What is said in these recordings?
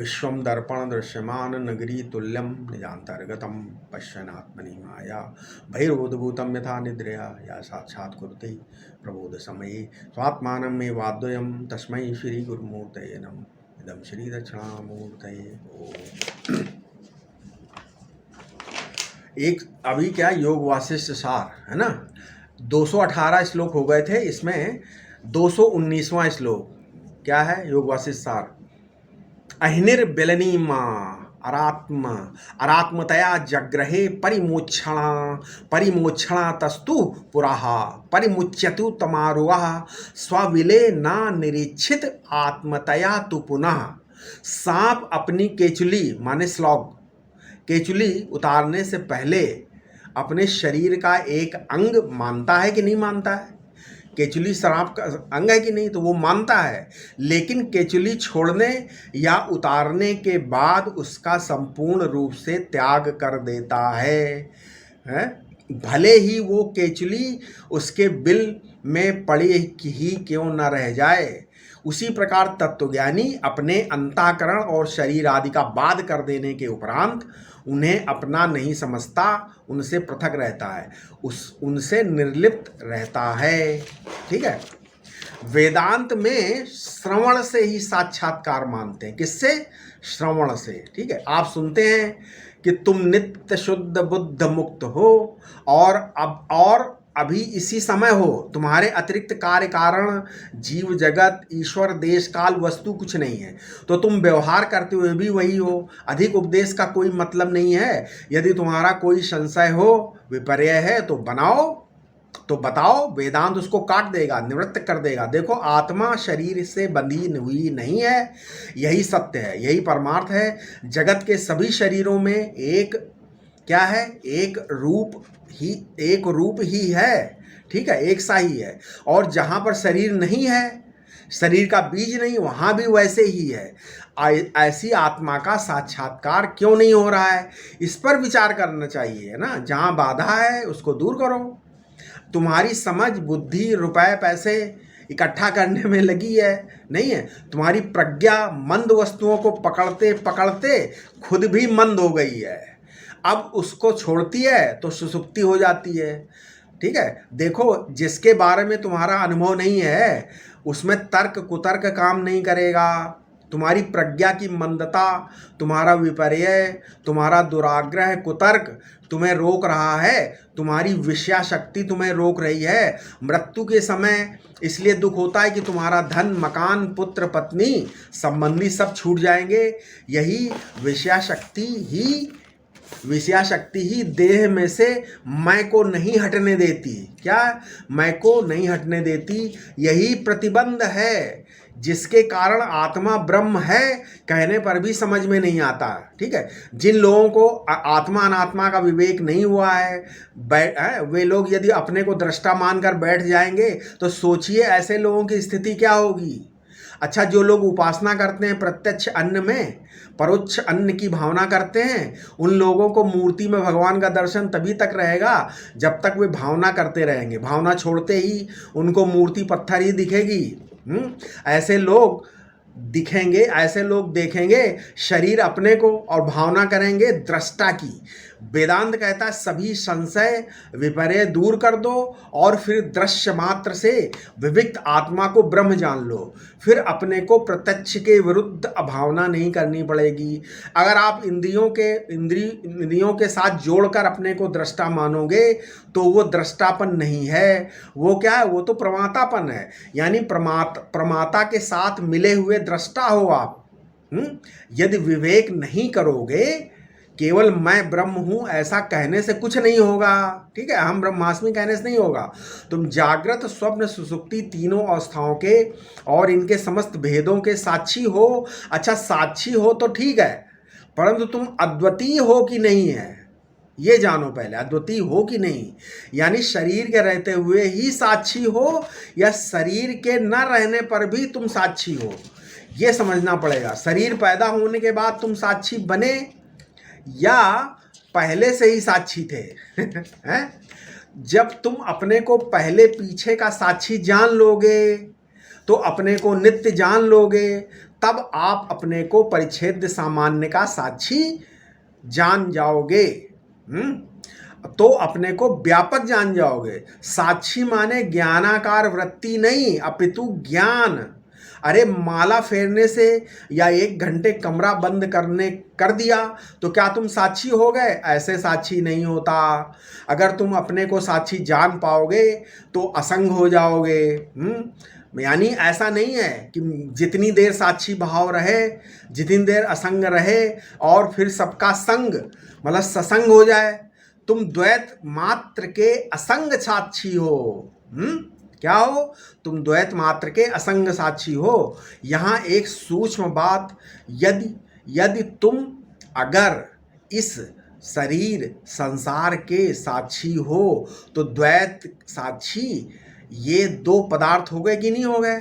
विश्वम दर्पण दृश्यमान नगरी तुल्यम निजान्तर्गतम पश्यनात्मनि माया भैरोद्भूतं यथा निद्रया या साक्षात् कुरुते प्रबोध समये स्वात्मानं मे वाद्वयं तस्मै श्री गुरुमूर्तये नमः। इदं श्री दक्षिणामूर्तये ओम। एक अभी क्या योग वासिष्ठ सार है ना, 218 श्लोक हो गए थे, इसमें 219वां श्लोक क्या है? योग वासिष्ठ सार। अहिर्बिलनीमा अरात्मतया जग्रहे परिमोक्षणा तस्तु पुराहा परिमुच्यतु तमारुः स्वविले न निरीक्षित आत्मतया तु पुनः। सांप अपनी केचुली माने श्लॉग, केचुली उतारने से पहले अपने शरीर का एक अंग मानता है कि नहीं मानता है? केचुली सांप का अंग है कि नहीं? तो वो मानता है, लेकिन केचुली छोड़ने या उतारने के बाद उसका संपूर्ण रूप से त्याग कर देता है? भले ही वो केचुली उसके बिल में पड़ी ही क्यों न रह जाए। उसी प्रकार तत्वज्ञानी अपने अंतःकरण और शरीर आदि का बाध कर देने के उपरांत उन्हें अपना नहीं समझता, उनसे पृथक रहता है, उनसे निर्लिप्त रहता है। ठीक है। वेदांत में श्रवण से ही साक्षात्कार मानते हैं। किससे? श्रवण से। ठीक है। आप सुनते हैं कि तुम नित्य शुद्ध बुद्ध मुक्त हो और अभी इसी समय हो, तुम्हारे अतिरिक्त कार्य कारण जीव जगत ईश्वर देश काल वस्तु कुछ नहीं है, तो तुम व्यवहार करते हुए भी वही हो। अधिक उपदेश का कोई मतलब नहीं है। यदि तुम्हारा कोई संशय हो, विपर्य है, तो बताओ, वेदांत उसको काट देगा, निवृत्त कर देगा। देखो, आत्मा शरीर से बंधी हुई नहीं है, यही सत्य है, यही परमार्थ है। जगत के सभी शरीरों में एक क्या है? एक रूप ही है। ठीक है, एक सा ही है। और जहाँ पर शरीर नहीं है, शरीर का बीज नहीं, वहाँ भी वैसे ही है। ऐसी आत्मा का साक्षात्कार क्यों नहीं हो रहा है? इस पर विचार करना चाहिए ना। जहाँ बाधा है उसको दूर करो। तुम्हारी समझ बुद्धि रुपए पैसे इकट्ठा करने में लगी है, नहीं है। तुम्हारी प्रज्ञा मंद वस्तुओं को पकड़ते पकड़ते खुद भी मंद हो गई है। अब उसको छोड़ती है तो सुसुप्ति हो जाती है। ठीक है। देखो, जिसके बारे में तुम्हारा अनुभव नहीं है उसमें तर्क कुतर्क काम नहीं करेगा। तुम्हारी प्रज्ञा की मंदता, तुम्हारा विपर्य, तुम्हारा दुराग्रह कुतर्क तुम्हें रोक रहा है। तुम्हारी विषया शक्ति तुम्हें रोक रही है। मृत्यु के समय इसलिए दुख होता है कि तुम्हारा धन मकान पुत्र पत्नी संबंधी सब छूट जाएंगे। यही विषया शक्ति ही देह में से मैं को नहीं हटने देती। क्या? मैं को नहीं हटने देती। यही प्रतिबंध है जिसके कारण आत्मा ब्रह्म है कहने पर भी समझ में नहीं आता। ठीक है। जिन लोगों को आत्मा अनात्मा का विवेक नहीं हुआ है, वे लोग यदि अपने को दृष्टा मानकर बैठ जाएंगे तो सोचिए ऐसे लोगों की स्थिति क्या होगी। अच्छा, जो लोग उपासना करते हैं प्रत्यक्ष अन्न में, परोक्ष अन्न की भावना करते हैं, उन लोगों को मूर्ति में भगवान का दर्शन तभी तक रहेगा जब तक वे भावना करते रहेंगे। भावना छोड़ते ही उनको मूर्ति पत्थर ही दिखेगी। ऐसे लोग दिखेंगे, ऐसे लोग देखेंगे शरीर अपने को और भावना करेंगे दृष्टा की। वेदांत कहता है सभी संशय विपर्य दूर कर दो और फिर दृश्य मात्र से विविक्त आत्मा को ब्रह्म जान लो। फिर अपने को प्रत्यक्ष के विरुद्ध भावना नहीं करनी पड़ेगी। अगर आप इंद्रियों के साथ जोड़कर अपने को दृष्टा मानोगे तो वो दृष्टापन नहीं है। वो क्या है? वो तो प्रमातापन है। यानी प्रमाता के साथ मिले हुए दृष्टा हो आप। यदि विवेक नहीं करोगे, केवल मैं ब्रह्म हूं ऐसा कहने से कुछ नहीं होगा। ठीक है। हम ब्रह्मास्मि कहने से नहीं होगा। तुम जागृत स्वप्न सुषुप्ति तीनों अवस्थाओं के और इनके समस्त भेदों के साक्षी हो। अच्छा, साक्षी हो तो ठीक है, परंतु तुम अद्वितीय हो कि नहीं है ये जानो पहले। अद्वितीय हो कि नहीं, यानी शरीर के रहते हुए ही साक्षी हो या शरीर के न रहने पर भी तुम साक्षी हो, ये समझना पड़ेगा। शरीर पैदा होने के बाद तुम साक्षी बने या पहले से ही साक्षी थे? हैं? जब तुम अपने को पहले पीछे का साक्षी जान लोगे तो अपने को नित्य जान लोगे, तब आप अपने को परिच्छेद सामान्य का साक्षी जान जाओगे। तो अपने को व्यापक जान जाओगे। साक्षी माने ज्ञानाकार वृत्ति नहीं, अपितु ज्ञान। अरे माला फेरने से या 1 घंटे कमरा बंद करने कर दिया तो क्या तुम साक्षी हो गए? ऐसे साक्षी नहीं होता। अगर तुम अपने को साक्षी जान पाओगे तो असंग हो जाओगे। यानी ऐसा नहीं है कि जितनी देर साक्षी भाव रहे, जितनी देर असंग रहे और फिर सबका संग मतलब ससंग हो जाए। तुम द्वैत मात्र के असंग साक्षी हो। क्या हो? तुम द्वैत मात्र के असंग साक्षी हो। यहाँ एक सूक्ष्म बात, यदि तुम अगर इस शरीर संसार के साक्षी हो तो द्वैत साक्षी ये 2 पदार्थ हो गए कि नहीं हो गए?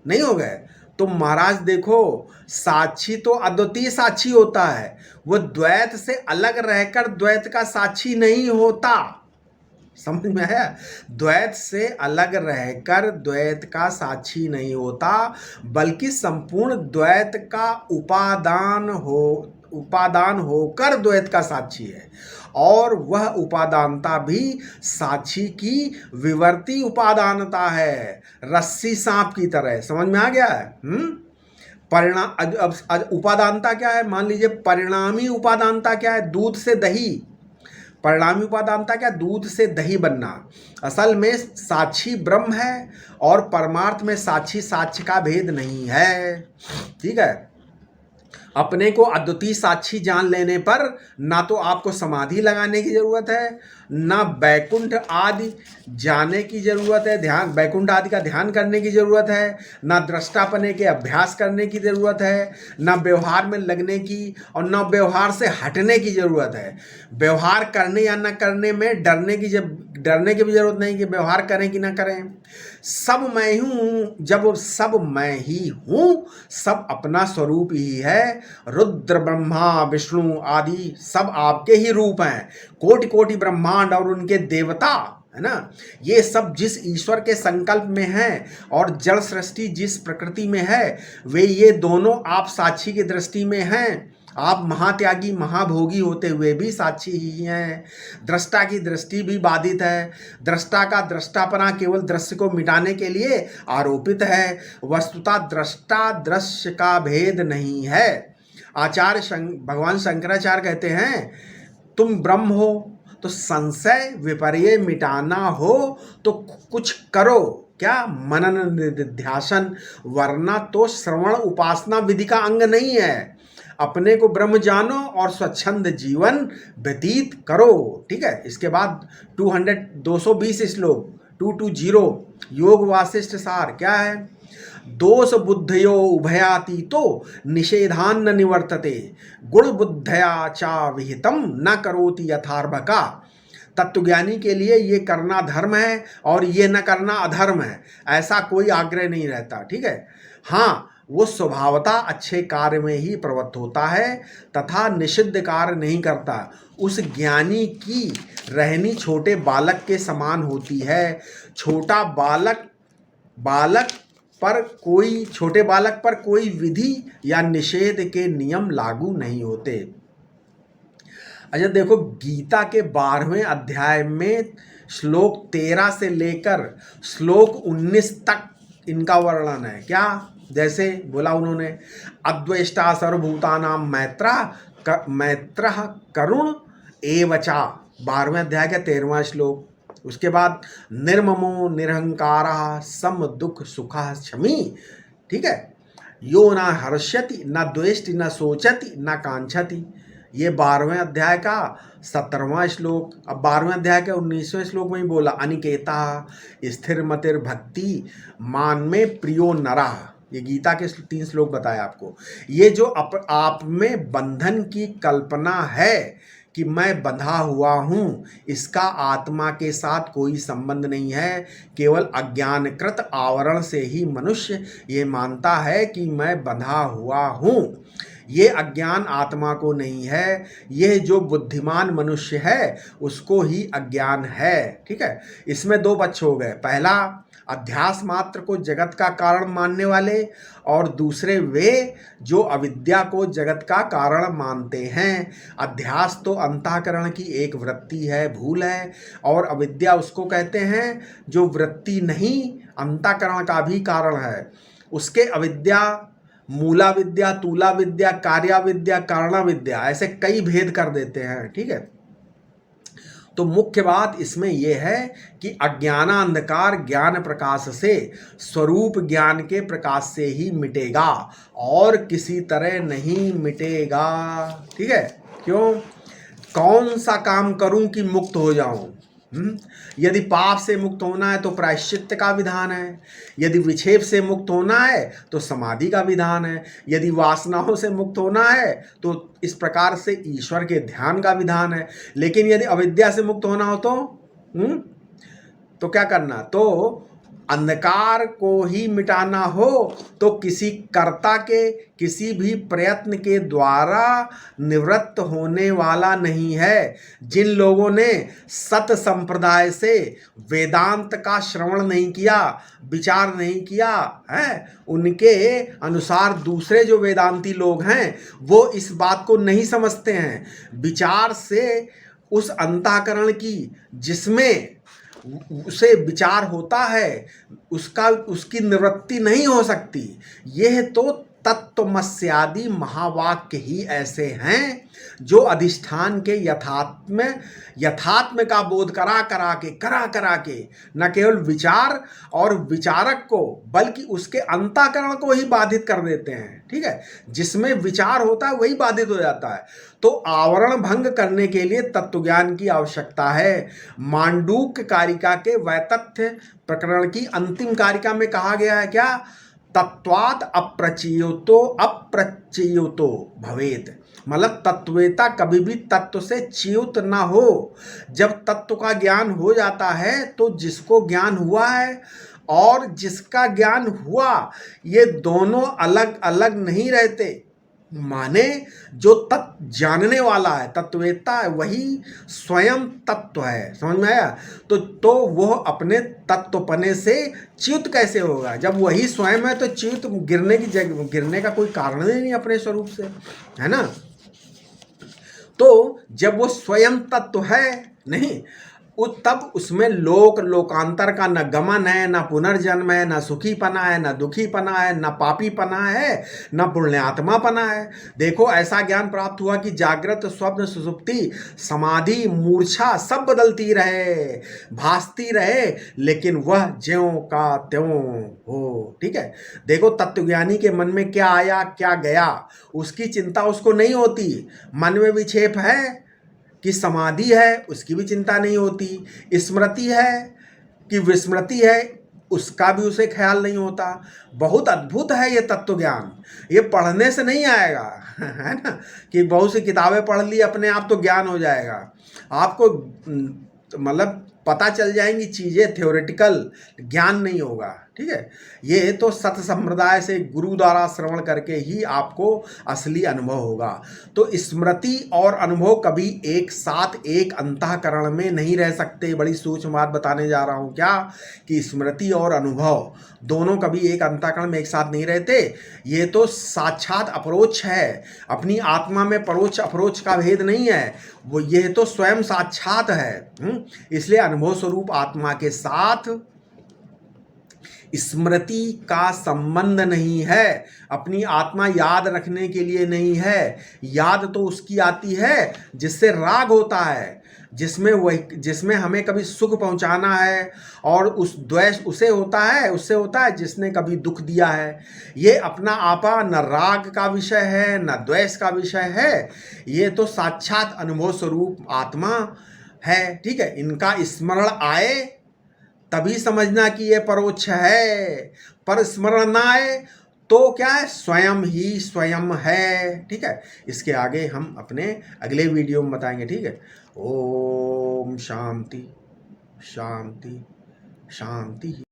नहीं हो गए। तो महाराज देखो, साक्षी तो अद्वितीय साक्षी होता है, वो द्वैत से अलग रहकर द्वैत का साक्षी नहीं होता। समझ में है? द्वैत से अलग रहकर द्वैत का साक्षी नहीं होता, बल्कि संपूर्ण द्वैत का उपादान होकर द्वैत का साक्षी है। और वह उपादानता भी साक्षी की विवर्ती उपादानता है, रस्सी सांप की तरह। समझ में आ गया है? परिणाम अब उपादानता क्या है? मान लीजिए परिणामी उपादानता क्या है? दूध से दही। परिणामी उपादानता क्या? दूध से दही बनना। असल में साक्षी ब्रह्म है और परमार्थ में साक्षी साक्ष्य का भेद नहीं है। ठीक है? अपने को अद्वितीय साक्षी जान लेने पर ना तो आपको समाधि लगाने की जरूरत है, ना बैकुंठ आदि जाने की जरूरत है, ध्यान बैकुंठ आदि का ध्यान करने की जरूरत है, ना दृष्टापने के अभ्यास करने की जरूरत है, ना व्यवहार में लगने की और ना व्यवहार से हटने की जरूरत है। व्यवहार करने या न करने में डरने की भी जरूरत नहीं कि व्यवहार करें कि ना करें। सब मैं हूँ। जब सब मैं ही हूँ, सब अपना स्वरूप ही है। रुद्र ब्रह्मा विष्णु आदि सब आपके ही रूप हैं। कोटि कोटि ब्रह्मांड और उनके देवता, है ना, ये सब जिस ईश्वर के संकल्प में हैं और जड़ सृष्टि जिस प्रकृति में है, वे ये दोनों आप साक्षी की दृष्टि में हैं। आप महात्यागी महाभोगी होते हुए भी साक्षी ही हैं। दृष्टा की दृष्टि भी बाधित है। दृष्टा का दृष्टापना केवल दृश्य को मिटाने के लिए आरोपित है। वस्तुतः दृष्टा दृश्य का भेद नहीं है। भगवान शंकराचार्य कहते हैं, तुम ब्रह्म हो तो संशय विपर्य मिटाना हो तो कुछ करो। क्या? मनन निधिध्यासन, वरना तो श्रवण उपासना विधि का अंग नहीं है। अपने को ब्रह्म जानो और स्वच्छंद जीवन व्यतीत करो। ठीक है? इसके बाद 220 श्लोक 220 योग वासिष्ठ सार क्या है? दोष बुद्धयो उभयातीतो निषेधान न निवर्तते, गुण बुद्धया चा विहितम न करोति यथार्भका। तत्वज्ञानी के लिए ये करना धर्म है और ये न करना अधर्म है, ऐसा कोई आग्रह नहीं रहता। ठीक है? हाँ, वो स्वभावतः अच्छे कार्य में ही प्रवृत्त होता है तथा निषिद्ध कार्य नहीं करता। उस ज्ञानी की रहनी छोटे बालक के समान होती है। छोटे बालक पर कोई विधि या निषेध के नियम लागू नहीं होते। अच्छा देखो, गीता के 12वें अध्याय में श्लोक 13 से लेकर श्लोक 19 तक इनका वर्णन है। क्या? जैसे बोला उन्होंने, अद्वेष्टा सर्वभूतानां मैत्रः करुण एवचा, 12वें अध्याय का 13वां श्लोक। उसके बाद निर्ममो निरहंकारः सम दुख सुखः क्षमी। ठीक है? यो न हर्ष्यति न द्वेष्टि न सोचति न कांक्षति। ये 12वें अध्याय का 17वां श्लोक। अब 12वें अध्याय के 19वें श्लोक में ही बोला, अनिकेता स्थिर मतिर भक्ति मान में प्रियो नरा। ये गीता के 3 श्लोक बताया आपको। ये जो आप में बंधन की कल्पना है कि मैं बंधा हुआ हूँ, इसका आत्मा के साथ कोई संबंध नहीं है। केवल अज्ञानकृत आवरण से ही मनुष्य ये मानता है कि मैं बंधा हुआ हूँ। ये अज्ञान आत्मा को नहीं है, यह जो बुद्धिमान मनुष्य है उसको ही अज्ञान है। ठीक है? इसमें 2 पक्ष हो गए। पहला, अध्यास मात्र को जगत का कारण मानने वाले, और दूसरे वे जो अविद्या को जगत का कारण मानते हैं। अध्यास तो अंतःकरण की एक वृत्ति है, भूल है, और अविद्या उसको कहते हैं जो वृत्ति नहीं अंतःकरण का भी कारण है। उसके अविद्या, मूला विद्या, तूला विद्या, कार्या विद्या, कारणा विद्या, ऐसे कई भेद कर देते हैं। ठीक है, तो मुख्य बात इसमें यह है कि अज्ञानांधकार ज्ञान प्रकाश से, स्वरूप ज्ञान के प्रकाश से ही मिटेगा, और किसी तरह नहीं मिटेगा। ठीक है, क्यों? कौन सा काम करूं कि मुक्त हो जाऊं? यदि पाप से मुक्त होना है तो प्रायश्चित्त का विधान है, यदि विक्षेप से मुक्त होना है तो समाधि का विधान है, यदि वासनाओं से मुक्त होना है तो इस प्रकार से ईश्वर के ध्यान का विधान है। लेकिन यदि अविद्या से मुक्त होना हो तो क्या करना? तो अंधकार को ही मिटाना हो तो किसी कर्ता के, किसी भी प्रयत्न के द्वारा निवृत्त होने वाला नहीं है। जिन लोगों ने सत संप्रदाय से वेदांत का श्रवण नहीं किया, विचार नहीं किया है, उनके अनुसार दूसरे जो वेदांती लोग हैं वो इस बात को नहीं समझते हैं। विचार से उस अंतःकरण की, जिसमें उसे विचार होता है, उसकी निवृत्ति नहीं हो सकती। यह तो तत्वमस्यादि महावाक्य ही ऐसे हैं जो अधिष्ठान के यथात्म का बोध करा करा के न केवल विचार और विचारक को बल्कि उसके अंतःकरण को ही बाधित कर देते हैं। ठीक है, जिसमें विचार होता है वही बाधित हो जाता है। तो आवरण भंग करने के लिए तत्वज्ञान की आवश्यकता है। मांडूक्य कारिका के वैतथ्य प्रकरण की अंतिम कारिका में कहा गया है क्या? तत्वात् अप्रच्युतो भवेत, मतलब तत्वेता कभी भी तत्व से च्युत ना हो। जब तत्व का ज्ञान हो जाता है तो जिसको ज्ञान हुआ है और जिसका ज्ञान हुआ, ये दोनों अलग अलग नहीं रहते। माने जो तत्व जानने वाला है, तत्वेता है, वही स्वयं तत्व है। समझ में आया? तो वह अपने तत्वपने से च्युत कैसे होगा? जब वही स्वयं है तो च्युत गिरने का कोई कारण ही नहीं अपने स्वरूप से, है ना? तो जब वो स्वयं तत्व है नहीं, तब उसमें लोकांतर का न गमन है, न पुनर्जन्म है, न सुखीपना है, न दुखीपना है, न पापीपना है, न पुण्यात्मापना है। देखो, ऐसा ज्ञान प्राप्त हुआ कि जागृत, स्वप्न, सुषुप्ति, समाधि, मूर्छा सब बदलती रहे, भासती रहे, लेकिन वह ज्यों का त्यों हो। ठीक है, देखो तत्वज्ञानी के मन में क्या आया क्या गया उसकी चिंता उसको नहीं होती। मन में विक्षेप है कि समाधि है, उसकी भी चिंता नहीं होती। स्मृति है कि विस्मृति है, उसका भी उसे ख्याल नहीं होता। बहुत अद्भुत है ये तत्व ज्ञान। ये पढ़ने से नहीं आएगा, है ना, कि बहुत सी किताबें पढ़ ली अपने आप तो ज्ञान हो जाएगा। आपको मतलब पता चल जाएंगी चीज़ें, थ्योरेटिकल ज्ञान नहीं होगा। ठीक है, ये तो सत संप्रदाय से गुरु द्वारा श्रवण करके ही आपको असली अनुभव होगा। तो स्मृति और अनुभव कभी एक साथ एक अंतःकरण में नहीं रह सकते। बड़ी सूक्ष्म बात बताने जा रहा हूँ क्या, कि स्मृति और अनुभव दोनों कभी एक अंतःकरण में एक साथ नहीं रहते। ये तो साक्षात अप्रोच है, अपनी आत्मा में परोक्ष अप्रोच का भेद नहीं है, वो यह तो स्वयं साक्षात है। इसलिए अनुभव स्वरूप आत्मा के साथ स्मृति का संबंध नहीं है। अपनी आत्मा याद रखने के लिए नहीं है। याद तो उसकी आती है जिससे राग होता है, जिसमें हमें कभी सुख पहुंचाना है, और उस द्वेष उससे होता है जिसने कभी दुख दिया है। ये अपना आपा न राग का विषय है न द्वेष का विषय है, ये तो साक्षात अनुभव स्वरूप आत्मा है। ठीक है, इनका स्मरण आए तभी समझना कि ये परोक्ष है, पर स्मरण ना आए तो क्या है, स्वयं ही स्वयं है। ठीक है, इसके आगे हम अपने अगले वीडियो में बताएंगे। ठीक है, ओम शांति शांति शांति।